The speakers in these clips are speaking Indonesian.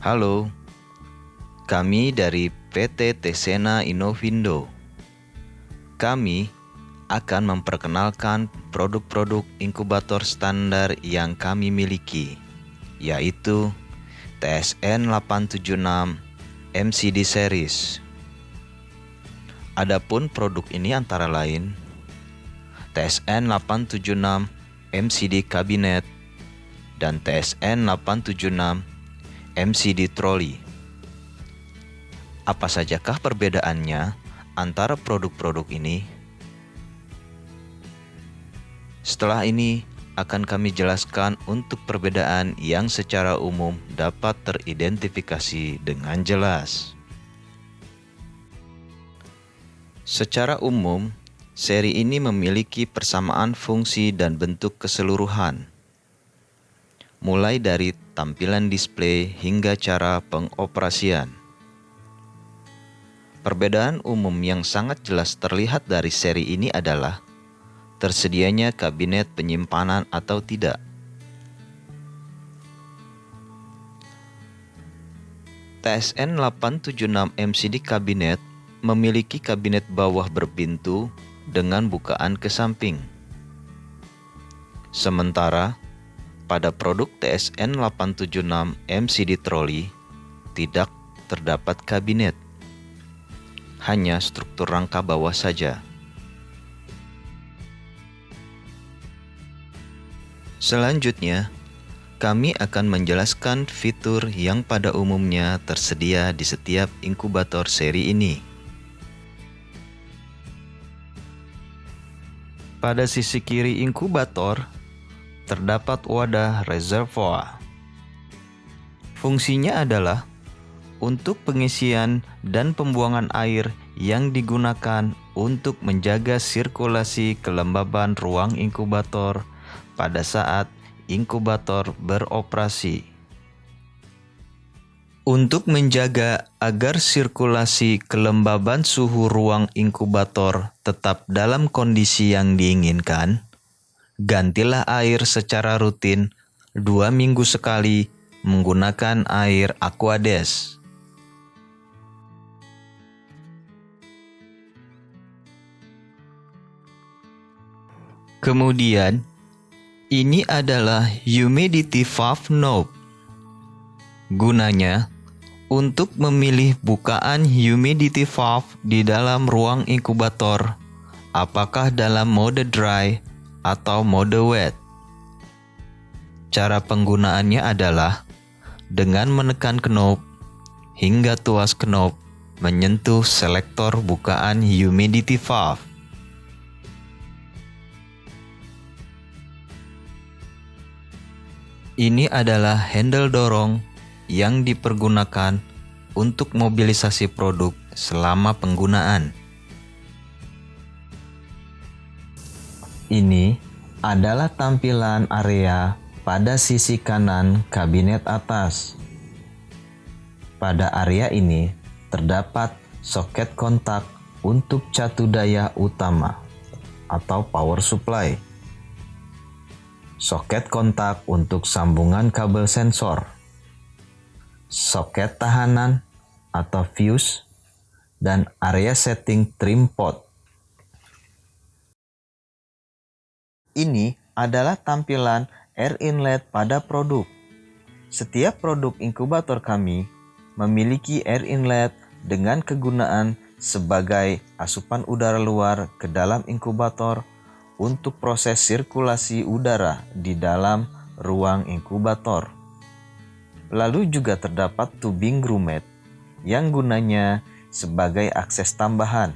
Halo, kami dari PT Tesena Innovindo. Kami akan memperkenalkan produk-produk inkubator standar yang kami miliki, yaitu TSN 876 MCD Series. Adapun produk ini antara lain TSN 876 MCD Kabinet dan TSN 876 MCD Trolley. Apa sajakah perbedaannya antara produk-produk ini? Setelah ini akan kami jelaskan untuk perbedaan yang secara umum dapat teridentifikasi dengan jelas. Secara umum, seri ini memiliki persamaan fungsi dan bentuk keseluruhan, mulai dari tampilan display hingga cara pengoperasian. Perbedaan umum yang sangat jelas terlihat dari seri ini adalah tersedianya kabinet penyimpanan atau tidak. TSN 876 MCD Kabinet memiliki kabinet bawah berpintu dengan bukaan ke samping. Sementara pada produk TSN 876 MCD Trolley tidak terdapat kabinet, hanya struktur rangka bawah saja. Selanjutnya, kami akan menjelaskan fitur yang pada umumnya tersedia di setiap inkubator seri ini. Pada sisi kiri inkubator, terdapat wadah reservoir. Fungsinya adalah untuk pengisian dan pembuangan air yang digunakan untuk menjaga sirkulasi kelembaban ruang inkubator pada saat inkubator beroperasi. Untuk menjaga agar sirkulasi kelembaban suhu ruang inkubator tetap dalam kondisi yang diinginkan, gantilah air secara rutin 2 minggu sekali menggunakan air Aquades. Kemudian, ini adalah humidity valve knob. Gunanya untuk memilih bukaan humidity valve di dalam ruang inkubator, apakah dalam mode dry atau mode wet. Cara penggunaannya adalah dengan menekan knob hingga tuas knob menyentuh selektor bukaan humidity valve. Ini adalah handle dorong yang dipergunakan untuk mobilisasi produk selama penggunaan. Ini adalah tampilan area pada sisi kanan kabinet atas. Pada area ini terdapat soket kontak untuk catu daya utama atau power supply, soket kontak untuk sambungan kabel sensor, soket tahanan atau fuse, dan area setting trim pot. Ini adalah tampilan air inlet pada produk. Setiap produk inkubator kami memiliki air inlet dengan kegunaan sebagai asupan udara luar ke dalam inkubator untuk proses sirkulasi udara di dalam ruang inkubator. Lalu juga terdapat tubing grommet yang gunanya sebagai akses tambahan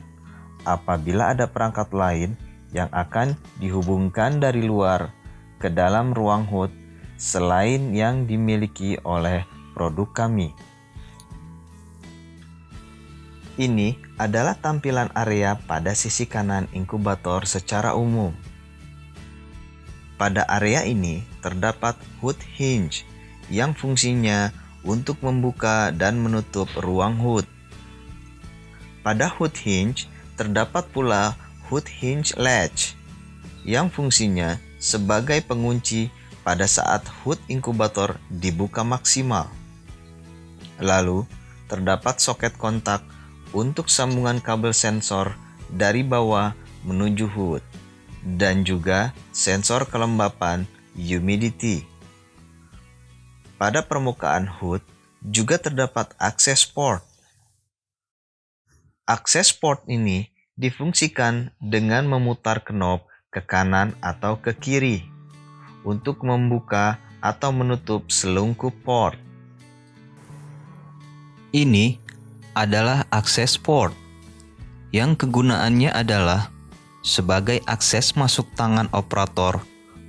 apabila ada perangkat lain yang akan dihubungkan dari luar ke dalam ruang hood selain yang dimiliki oleh produk kami. Ini adalah tampilan area pada sisi kanan inkubator secara umum. Pada area ini terdapat hood hinge yang fungsinya untuk membuka dan menutup ruang hood. Pada hood hinge terdapat pula hood hinge latch yang fungsinya sebagai pengunci pada saat hood inkubator dibuka maksimal. Lalu, terdapat soket kontak untuk sambungan kabel sensor dari bawah menuju hood, dan juga sensor kelembapan humidity. Pada permukaan hood juga terdapat akses port. Akses port ini difungsikan dengan memutar knob ke kanan atau ke kiri untuk membuka atau menutup selungkup port. Ini adalah akses port yang kegunaannya adalah sebagai akses masuk tangan operator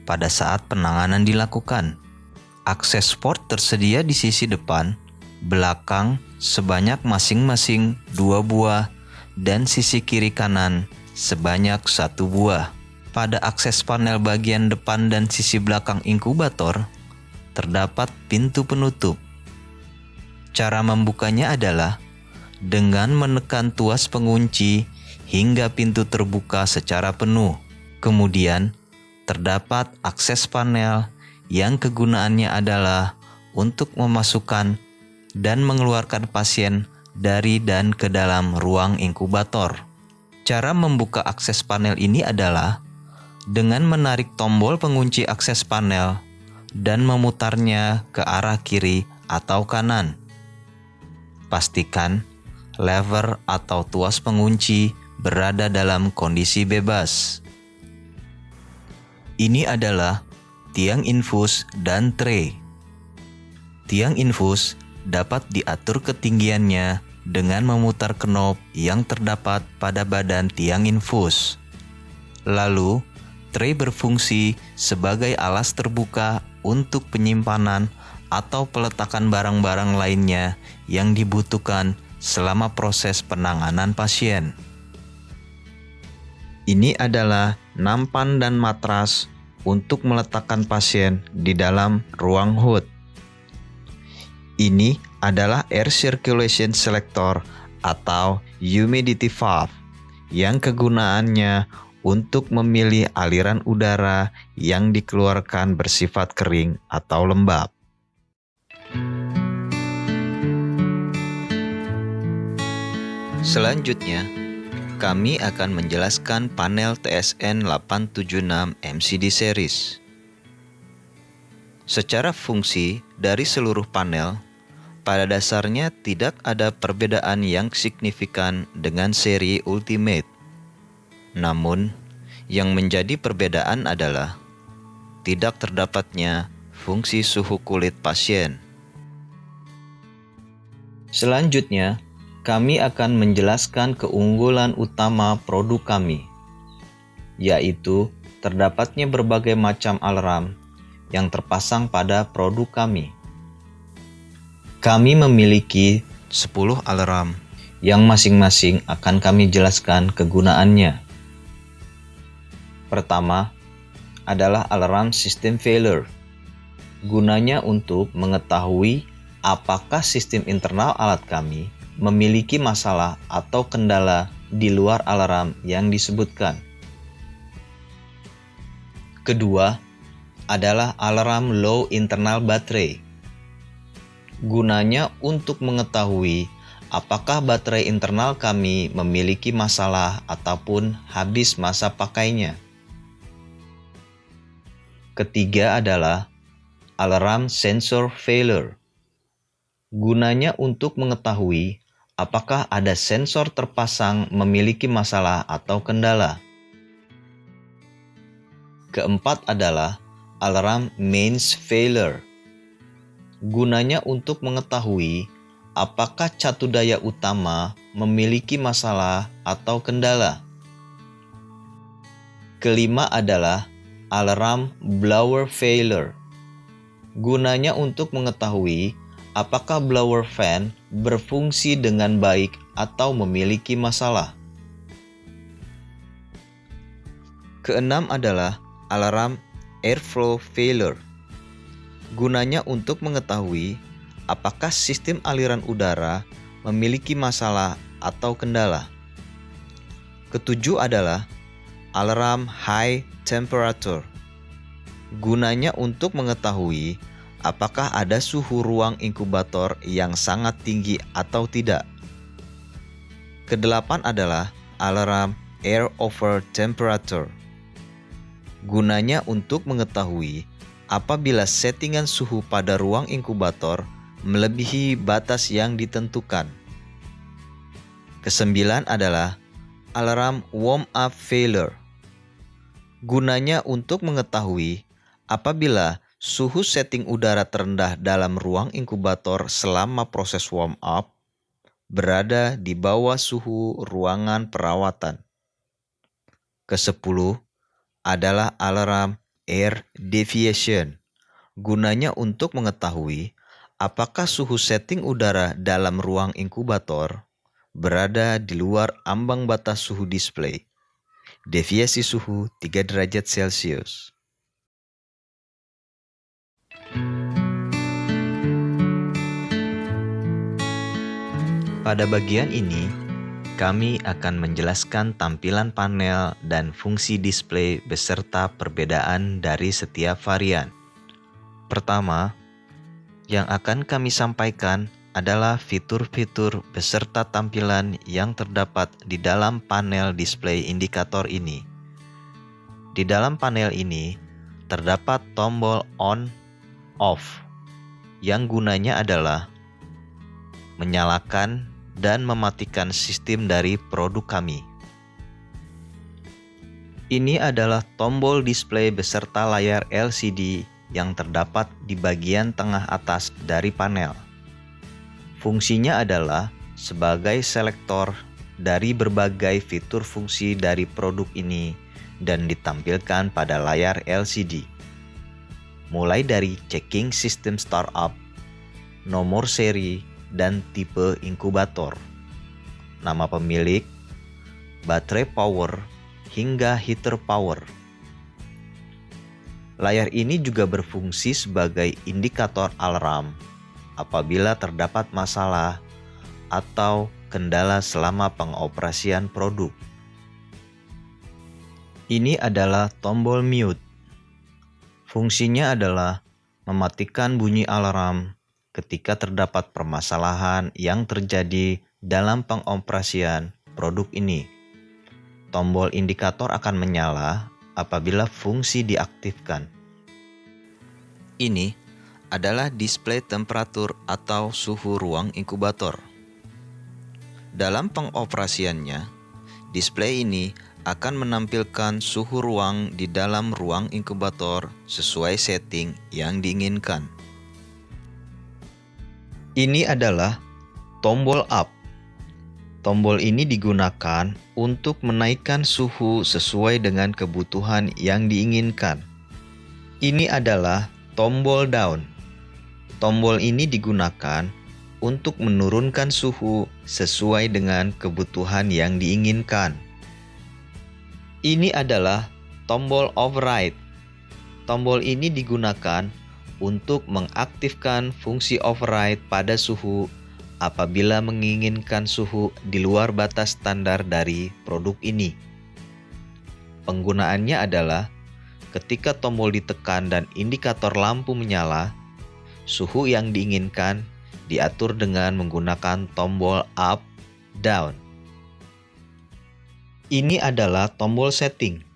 pada saat penanganan dilakukan. Akses port tersedia di sisi depan, belakang sebanyak masing-masing 2 buah dan sisi kiri kanan sebanyak 1 buah. Pada akses panel bagian depan dan sisi belakang inkubator terdapat pintu penutup. Cara membukanya adalah dengan menekan tuas pengunci hingga pintu terbuka secara penuh. Kemudian, terdapat akses panel yang kegunaannya adalah untuk memasukkan dan mengeluarkan pasien dari dan ke dalam ruang inkubator. Cara membuka akses panel ini adalah dengan menarik tombol pengunci akses panel dan memutarnya ke arah kiri atau kanan. Pastikan lever atau tuas pengunci berada dalam kondisi bebas. Ini adalah tiang infus dan tray. Tiang infus dapat diatur ketinggiannya dengan memutar knob yang terdapat pada badan tiang infus. Lalu, tray berfungsi sebagai alas terbuka untuk penyimpanan atau peletakan barang-barang lainnya yang dibutuhkan selama proses penanganan pasien. Ini adalah nampan dan matras untuk meletakkan pasien di dalam ruang hood. Ini adalah air circulation selector atau humidity valve yang kegunaannya untuk memilih aliran udara yang dikeluarkan bersifat kering atau lembab. Selanjutnya, kami akan menjelaskan panel TSN 876 MCD series. Secara fungsi dari seluruh panel, pada dasarnya tidak ada perbedaan yang signifikan dengan seri Ultimate. Namun, yang menjadi perbedaan adalah tidak terdapatnya fungsi suhu kulit pasien. Selanjutnya, kami akan menjelaskan keunggulan utama produk kami, yaitu terdapatnya berbagai macam alarm yang terpasang pada produk kami. Kami memiliki 10 alarm yang masing-masing akan kami jelaskan kegunaannya. Pertama adalah alarm system failure. Gunanya untuk mengetahui apakah sistem internal alat kami memiliki masalah atau kendala di luar alarm yang disebutkan. Kedua adalah alarm low internal battery. Gunanya untuk mengetahui apakah baterai internal kami memiliki masalah ataupun habis masa pakainya. Ketiga adalah alarm sensor failure. Gunanya untuk mengetahui apakah ada sensor terpasang memiliki masalah atau kendala. Keempat adalah alarm mains failure. Gunanya untuk mengetahui apakah catu daya utama memiliki masalah atau kendala. Kelima adalah alarm blower failure. Gunanya untuk mengetahui apakah blower fan berfungsi dengan baik atau memiliki masalah. Keenam adalah alarm airflow failure. Gunanya untuk mengetahui apakah sistem aliran udara memiliki masalah atau kendala. Ketujuh adalah alarm high temperature. Gunanya untuk mengetahui apakah ada suhu ruang inkubator yang sangat tinggi atau tidak. Kedelapan adalah alarm air over temperature. Gunanya untuk mengetahui apabila settingan suhu pada ruang inkubator melebihi batas yang ditentukan. Kesembilan adalah alarm warm up failure. Gunanya untuk mengetahui apabila suhu setting udara terendah dalam ruang inkubator selama proses warm up berada di bawah suhu ruangan perawatan. Kesepuluh adalah alarm air deviation. Gunanya untuk mengetahui apakah suhu setting udara dalam ruang inkubator berada di luar ambang batas suhu display. Deviasi suhu 3 derajat Celcius. Pada bagian ini, kami akan menjelaskan tampilan panel dan fungsi display beserta perbedaan dari setiap varian. Pertama, yang akan kami sampaikan adalah fitur-fitur beserta tampilan yang terdapat di dalam panel display indikator ini. Di dalam panel ini, terdapat tombol on, off, yang gunanya adalah menyalakan dan mematikan sistem dari produk kami. Ini adalah tombol display beserta layar LCD yang terdapat di bagian tengah atas dari panel. Fungsinya adalah sebagai selektor dari berbagai fitur fungsi dari produk ini dan ditampilkan pada layar LCD. Mulai dari checking sistem startup, nomor seri, dan tipe inkubator, nama pemilik, baterai power, hingga heater power. Layar ini juga berfungsi sebagai indikator alarm apabila terdapat masalah atau kendala selama pengoperasian produk. Ini adalah tombol mute. Fungsinya adalah mematikan bunyi alarm ketika terdapat permasalahan yang terjadi dalam pengoperasian produk ini. Tombol indikator akan menyala apabila fungsi diaktifkan. Ini adalah display temperatur atau suhu ruang inkubator. Dalam pengoperasiannya, display ini akan menampilkan suhu ruang di dalam ruang inkubator sesuai setting yang diinginkan. Ini adalah tombol up. Tombol ini digunakan untuk menaikkan suhu sesuai dengan kebutuhan yang diinginkan. Ini adalah tombol down. Tombol ini digunakan untuk menurunkan suhu sesuai dengan kebutuhan yang diinginkan. Ini adalah tombol override. Tombol ini digunakan untuk mengaktifkan fungsi override pada suhu apabila menginginkan suhu di luar batas standar dari produk ini. Penggunaannya adalah ketika tombol ditekan dan indikator lampu menyala, suhu yang diinginkan diatur dengan menggunakan tombol up, down. Ini adalah tombol setting.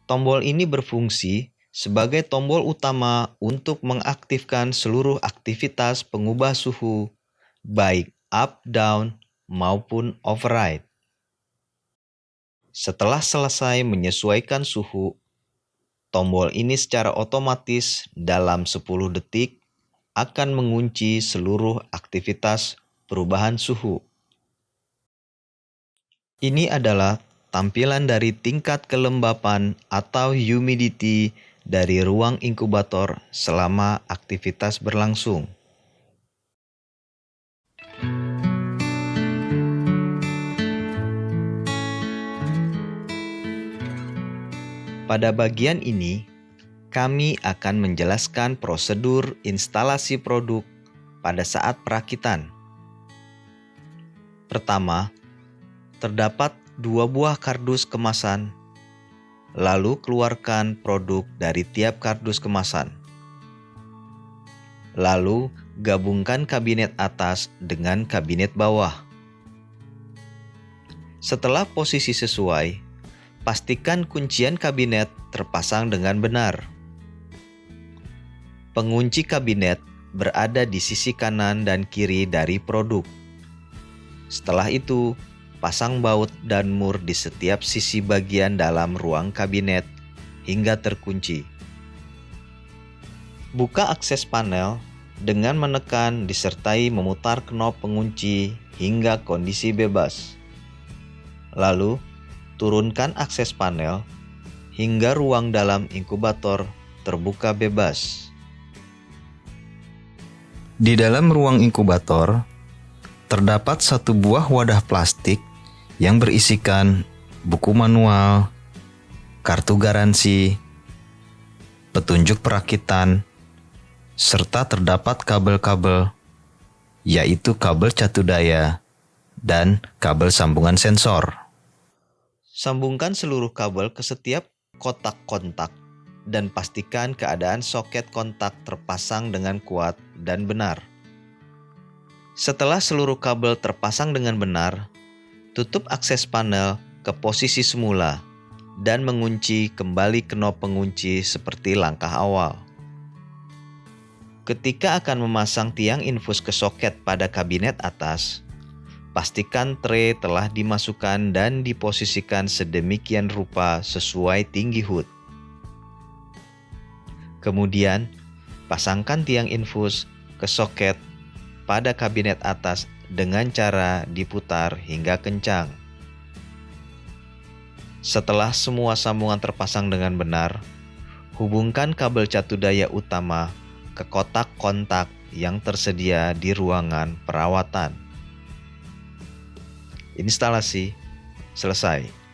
Tombol ini berfungsi sebagai tombol utama untuk mengaktifkan seluruh aktivitas pengubah suhu, baik up, down, maupun override. Setelah selesai menyesuaikan suhu, tombol ini secara otomatis dalam 10 detik akan mengunci seluruh aktivitas perubahan suhu. Ini adalah tampilan dari tingkat kelembapan atau humidity dari ruang inkubator selama aktivitas berlangsung. Pada bagian ini, kami akan menjelaskan prosedur instalasi produk pada saat perakitan. Pertama, terdapat 2 buah kardus kemasan. Lalu keluarkan produk dari tiap kardus kemasan. Lalu, gabungkan kabinet atas dengan kabinet bawah. Setelah posisi sesuai, pastikan kuncian kabinet terpasang dengan benar. Pengunci kabinet berada di sisi kanan dan kiri dari produk. Setelah itu, pasang baut dan mur di setiap sisi bagian dalam ruang kabinet hingga terkunci. Buka akses panel dengan menekan disertai memutar knop pengunci hingga kondisi bebas. Lalu, turunkan akses panel hingga ruang dalam inkubator terbuka bebas. Di dalam ruang inkubator, terdapat satu buah wadah plastik yang berisikan buku manual, kartu garansi, petunjuk perakitan, serta terdapat kabel-kabel, yaitu kabel catu daya dan kabel sambungan sensor. Sambungkan seluruh kabel ke setiap kotak kontak dan pastikan keadaan soket kontak terpasang dengan kuat dan benar. Setelah seluruh kabel terpasang dengan benar, tutup akses panel ke posisi semula dan mengunci kembali knop pengunci seperti langkah awal. Ketika akan memasang tiang infus ke soket pada kabinet atas, pastikan tray telah dimasukkan dan diposisikan sedemikian rupa sesuai tinggi hood. Kemudian, pasangkan tiang infus ke soket pada kabinet atas dengan cara diputar hingga kencang. Setelah semua sambungan terpasang dengan benar, hubungkan kabel catu daya utama ke kotak kontak yang tersedia di ruangan perawatan. Instalasi selesai.